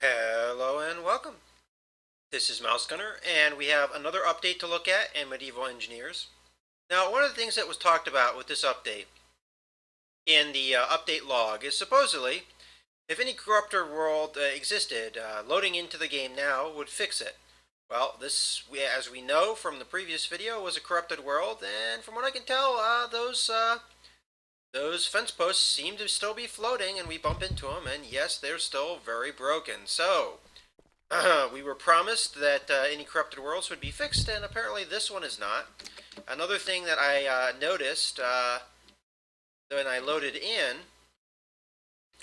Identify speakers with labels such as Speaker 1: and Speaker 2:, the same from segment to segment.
Speaker 1: Hello and welcome. This is Mouse Gunner, and we have another update to look at in Medieval Engineers. Now, one of the things that was talked about with this update in the update log is supposedly if any corrupted world existed, loading into the game now would fix it. Well, as we know from the previous video, was a corrupted world, and from what I can tell, those fence posts seem to still be floating, and we bump into them, and yes, they're still very broken. So, we were promised that any corrupted worlds would be fixed, and apparently this one is not. Another thing that I noticed when I loaded in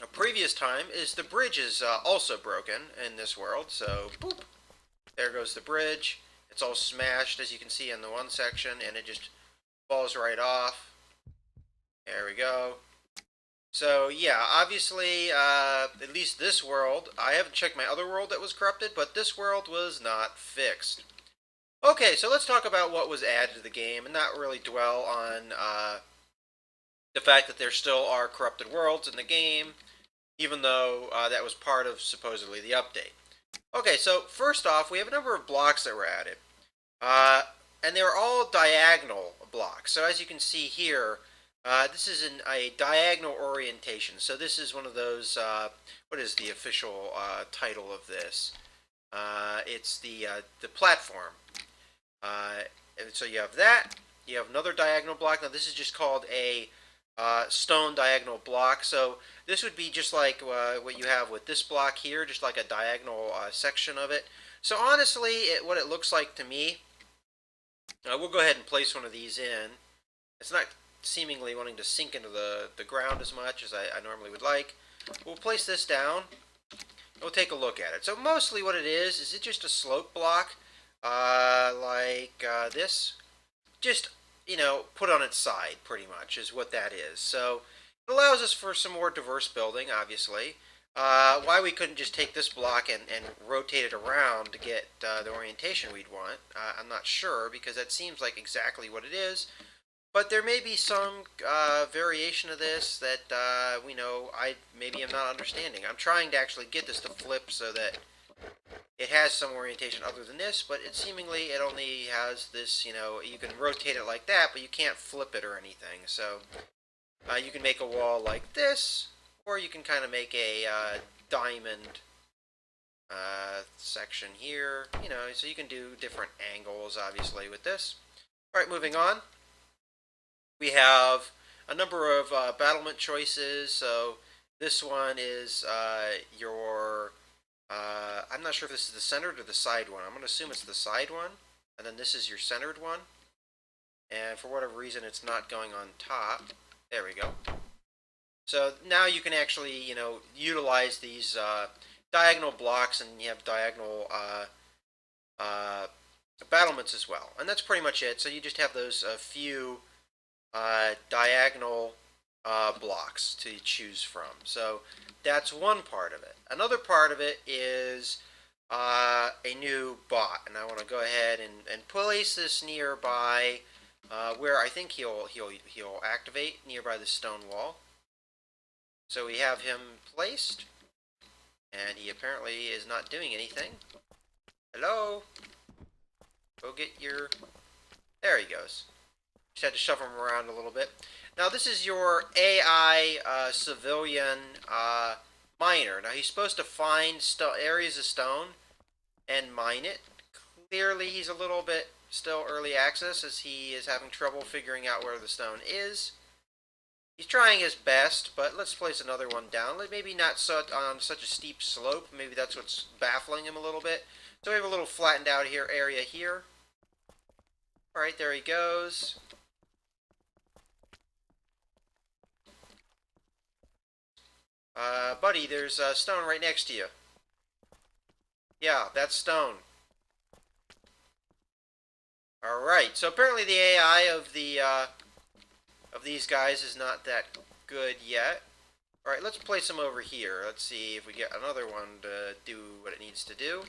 Speaker 1: a previous time is the bridge is also broken in this world. So, boop, there goes the bridge. It's all smashed, as you can see in the one section, and it just falls right off. There we go. So yeah, obviously, at least this world, I haven't checked my other world that was corrupted, but this world was not fixed. Okay, so let's talk about what was added to the game and not really dwell on the fact that there still are corrupted worlds in the game, even though that was part of supposedly the update. Okay, so first off, we have a number of blocks that were added, uh, and they're all diagonal blocks. So as you can see here, this is a diagonal orientation. So this is one of those, what is the official title of this? It's the platform. And so you have that. You have another diagonal block. Now this is just called a stone diagonal block. So this would be just like what you have with this block here, just like a diagonal section of it. So honestly, what it looks like to me, we'll go ahead and place one of these in. It's not seemingly wanting to sink into the ground as much as I normally would like. We'll place this down. We'll take a look at it. So mostly what it is it just a slope block like this? Just, put on its side pretty much is what that is. So it allows us for some more diverse building, obviously. Why we couldn't just take this block and rotate it around to get the orientation we'd want, I'm not sure, because that seems like exactly what it is. But there may be some variation of this that maybe I'm not understanding. I'm trying to actually get this to flip so that it has some orientation other than this, but it only has this. You can rotate it like that, but you can't flip it or anything. So you can make a wall like this, or you can kind of make a diamond section here. So you can do different angles, obviously, with this. All right, moving on. We have a number of battlement choices. So this one is I'm not sure if this is the centered or the side one. I'm going to assume it's the side one. And then this is your centered one. And for whatever reason, it's not going on top. There we go. So now you can actually, utilize these diagonal blocks, and you have diagonal battlements as well. And that's pretty much it. So you just have those few diagonal blocks to choose from. So that's one part of it. Another part of it is a new bot, and I want to go ahead and place this nearby where I think he'll activate nearby the stone wall. So we have him placed, and he apparently is not doing anything. Hello? Go get your... There he goes. Just had to shove him around a little bit. Now this is your AI civilian miner. Now he's supposed to find areas of stone and mine it. Clearly he's a little bit still early access, as he is having trouble figuring out where the stone is. He's trying his best, but let's place another one down. Maybe not on such a steep slope. Maybe that's what's baffling him a little bit. So we have a little flattened out area here. Alright, there he goes. Buddy, there's a stone right next to you. Yeah, that's stone. Alright, so apparently the AI of these guys is not that good yet. Alright, let's place them over here. Let's see if we get another one to do what it needs to do.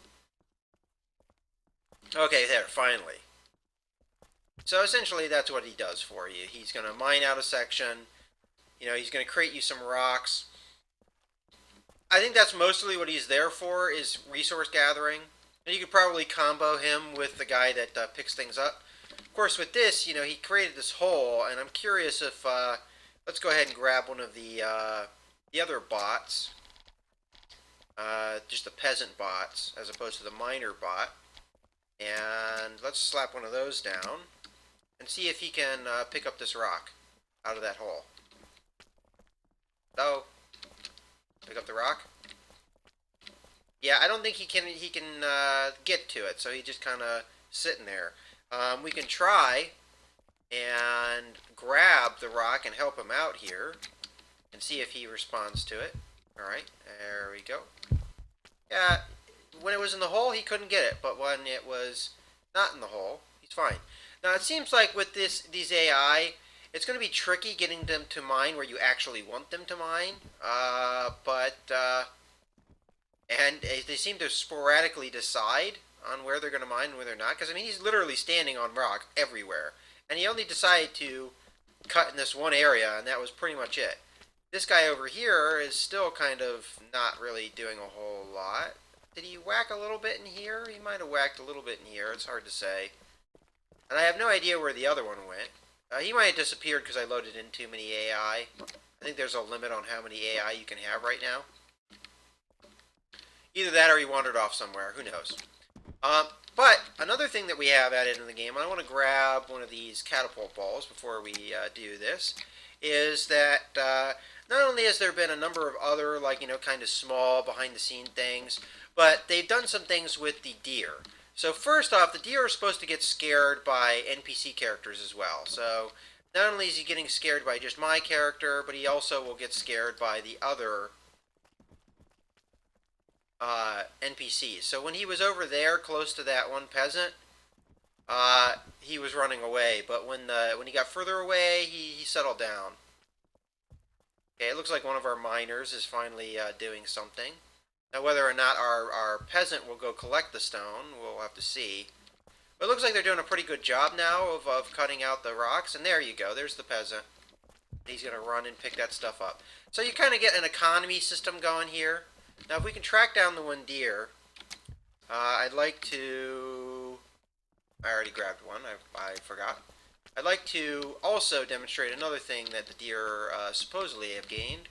Speaker 1: Okay, there, finally. So essentially that's what he does for you. He's going to mine out a section. He's going to create you some rocks. I think that's mostly what he's there for, is resource gathering. And you could probably combo him with the guy that picks things up. Of course, with this, he created this hole, and I'm curious if let's go ahead and grab one of the other bots, just the peasant bots, as opposed to the miner bot. And let's slap one of those down and see if he can pick up this rock out of that hole. So, pick up the rock. Yeah, I don't think he can get to it, so he's just kind of sitting there. We can try and grab the rock and help him out here and see if he responds to it. Alright, there we go. Yeah, when it was in the hole, he couldn't get it, but when it was not in the hole, he's fine. Now, it seems like with these AI, it's going to be tricky getting them to mine where you actually want them to mine, and they seem to sporadically decide on where they're going to mine and where they're not, because, I mean, he's literally standing on rock everywhere, and he only decided to cut in this one area, and that was pretty much it. This guy over here is still kind of not really doing a whole lot. Did he whack a little bit in here? He might have whacked a little bit in here. It's hard to say. And I have no idea where the other one went. He might have disappeared because I loaded in too many AI. I think there's a limit on how many AI you can have right now. Either that or he wandered off somewhere. Who knows? But another thing that we have added in the game, and I want to grab one of these catapult balls before we do this, is that not only has there been a number of other, like, kind of small behind-the-scene things, but they've done some things with the deer. So first off, the deer are supposed to get scared by NPC characters as well. So not only is he getting scared by just my character, but he also will get scared by the other NPCs. So when he was over there close to that one peasant, he was running away. But when he got further away, he settled down. Okay, it looks like one of our miners is finally doing something. Now, whether or not our peasant will go collect the stone, we'll have to see. But it looks like they're doing a pretty good job now of cutting out the rocks. And there you go. There's the peasant. He's going to run and pick that stuff up. So you kind of get an economy system going here. Now, if we can track down the one deer, I'd like to... I already grabbed one. I forgot. I'd like to also demonstrate another thing that the deer supposedly have gained.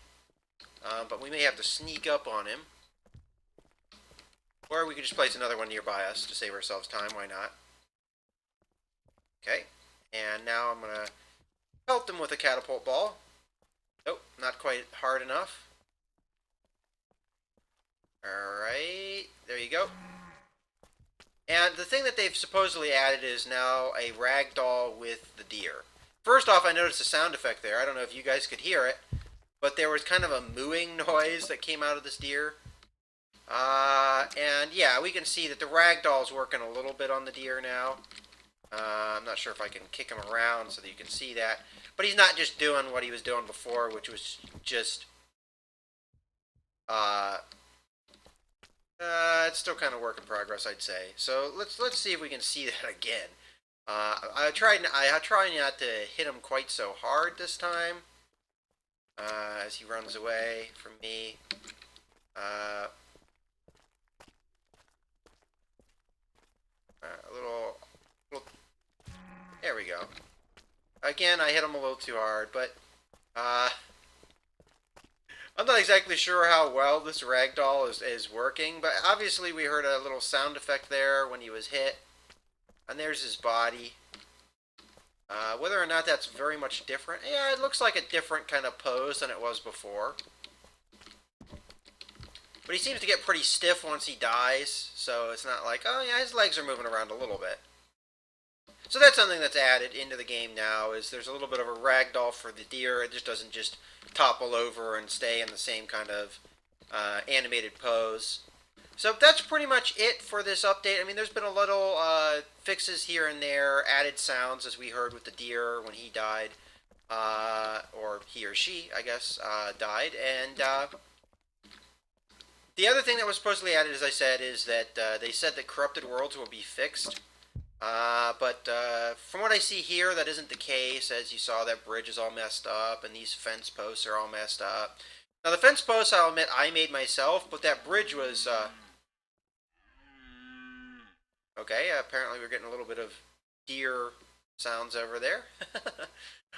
Speaker 1: But we may have to sneak up on him. Or we could just place another one nearby us to save ourselves time. Why not? Okay. And now I'm going to pelt them with a catapult ball. Nope, not quite hard enough. Alright, there you go. And the thing that they've supposedly added is now a ragdoll with the deer. First off, I noticed a sound effect there. I don't know if you guys could hear it, but there was kind of a mooing noise that came out of this deer. And yeah, we can see that the ragdoll's working a little bit on the deer now. I'm not sure if I can kick him around so that you can see that. But he's not just doing what he was doing before, which was just... it's still kind of work in progress, I'd say. So let's see if we can see that again. I try not to hit him quite so hard this time. As he runs away from me. A little... There we go. Again, I hit him a little too hard, but... I'm not exactly sure how well this ragdoll is working, but obviously we heard a little sound effect there when he was hit. And there's his body. Whether or not that's very much different, yeah, it looks like a different kind of pose than it was before. But he seems to get pretty stiff once he dies, so it's not like, oh yeah, his legs are moving around a little bit. So that's something that's added into the game now, is there's a little bit of a ragdoll for the deer. It just doesn't just topple over and stay in the same kind of animated pose. So that's pretty much it for this update. I mean, there's been a little fixes here and there, added sounds, as we heard with the deer when he died, or he or she, I guess, died. And the other thing that was supposedly added, as I said, is that they said that corrupted worlds will be fixed. But from what I see here, that isn't the case. As you saw, that bridge is all messed up, and these fence posts are all messed up. Now the fence posts, I'll admit, I made myself, but that bridge was, okay, apparently we're getting a little bit of deer sounds over there.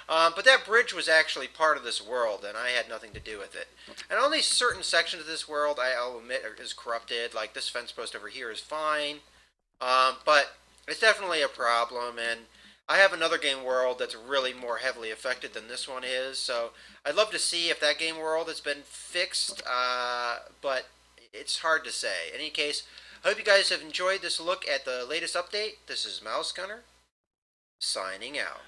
Speaker 1: But that bridge was actually part of this world, and I had nothing to do with it. And only certain sections of this world, I'll admit, is corrupted. Like this fence post over here is fine, but it's definitely a problem. And I have another game world that's really more heavily affected than this one is. So I'd love to see if that game world has been fixed, but it's hard to say. In any case, I hope you guys have enjoyed this look at the latest update. This is Mouse Gunner, signing out.